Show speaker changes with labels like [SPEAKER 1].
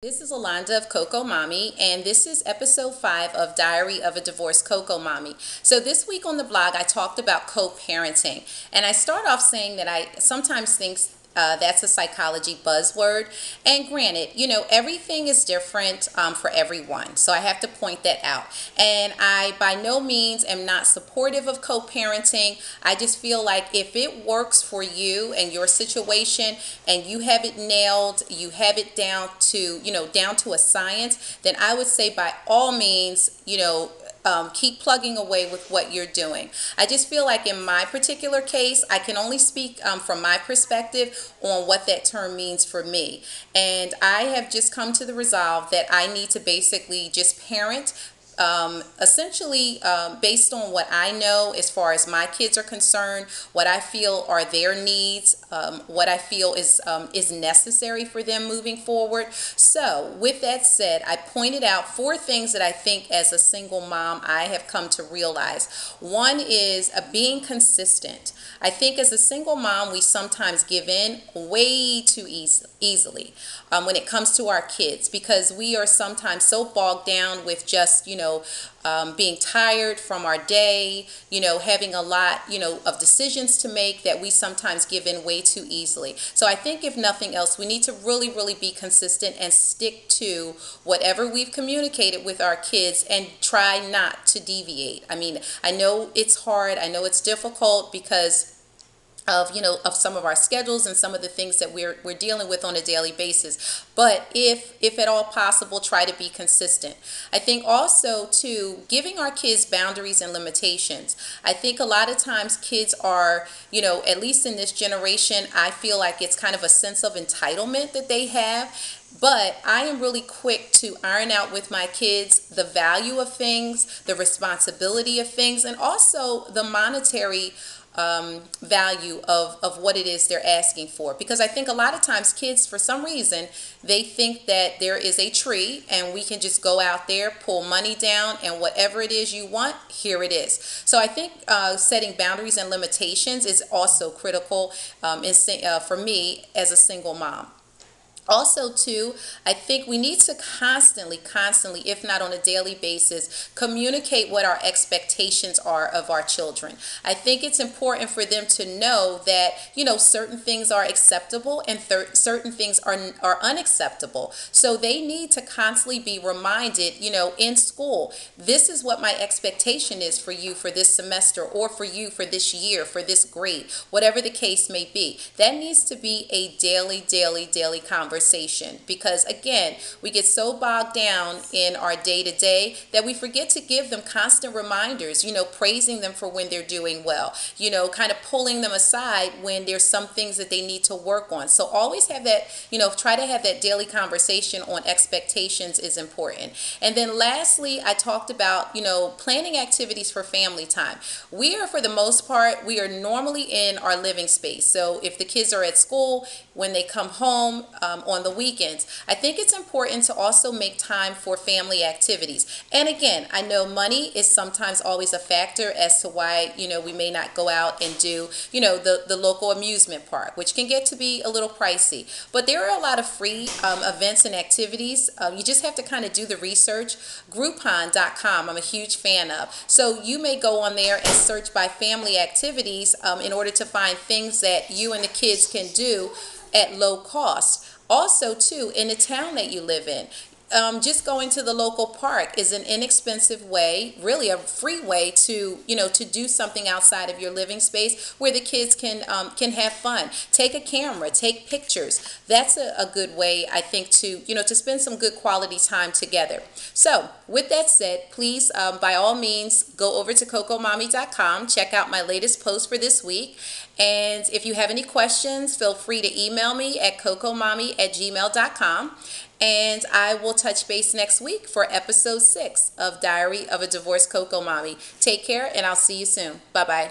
[SPEAKER 1] This is Alonda of Coco Mommy, and this is episode 5 of Diary of a Divorced Coco Mommy. So this week on the blog, I talked about co-parenting, and I start off saying that I sometimes think that's a psychology buzzword. And granted, everything is different for everyone. So I have to point that out. And I, by no means, am not supportive of co-parenting. I just feel like if it works for you and your situation and you have it nailed, you have it down to, down to a science, then I would say by all means, keep plugging away with what you're doing. I just feel like in my particular case, I can only speak from my perspective on what that term means for me. And I have just come to the resolve that I need to basically just parent essentially based on what I know as far as my kids are concerned, what I feel are their needs, what I feel is necessary for them moving forward. So with that said, I pointed out 4 things that I think as a single mom I have come to realize. One is being consistent. I think as a single mom, we sometimes give in way too easily when it comes to our kids, because we are sometimes so bogged down with just, being tired from our day, having a lot, of decisions to make, that we sometimes give in way too easily. So I think if nothing else, we need to really, really be consistent and stick to whatever we've communicated with our kids and try not to deviate. I mean, I know it's hard. I know it's difficult because of some of our schedules and some of the things that we're dealing with on a daily basis. But if at all possible, try to be consistent. I think also too, giving our kids boundaries and limitations. I think a lot of times kids are, at least in this generation, I feel like it's kind of a sense of entitlement that they have. But I am really quick to iron out with my kids the value of things, the responsibility of things, and also the monetary value of what it is they're asking for. Because I think a lot of times kids, for some reason, they think that there is a tree and we can just go out there, pull money down, and whatever it is you want, here it is. So I think setting boundaries and limitations is also critical for me as a single mom. Also, too, I think we need to constantly, if not on a daily basis, communicate what our expectations are of our children. I think it's important for them to know that, certain things are acceptable and certain things are unacceptable. So they need to constantly be reminded, in school, this is what my expectation is for you for this semester, or for you for this year, for this grade, whatever the case may be. That needs to be a daily conversation. Because again, we get so bogged down in our day-to-day that we forget to give them constant reminders, praising them for when they're doing well, kind of pulling them aside when there's some things that they need to work on. So always have that, try to have that daily conversation on expectations is important. And then lastly, I talked about, planning activities for family time. We are, for the most part, we are normally in our living space. So if the kids are at school, when they come home, on the weekends, I think it's important to also make time for family activities. And again, I know money is sometimes always a factor as to why, we may not go out and do, the local amusement park, which can get to be a little pricey. But there are a lot of free events and activities. You just have to kind of do the research. Groupon.com, I'm a huge fan of. So you may go on there and search by family activities in order to find things that you and the kids can do at low cost. Also, too, in the town that you live in, just going to the local park is an inexpensive way, really a free way to, to do something outside of your living space where the kids can have fun. Take a camera, take pictures. That's a good way, I think, to, to spend some good quality time together. So with that said, please, by all means, go over to CocoaMommy.com, check out my latest post for this week. And if you have any questions, feel free to email me at CocoaMommy@gmail.com. And I will touch base next week for episode 6 of Diary of a Divorced Coco Mommy. Take care, and I'll see you soon. Bye-bye.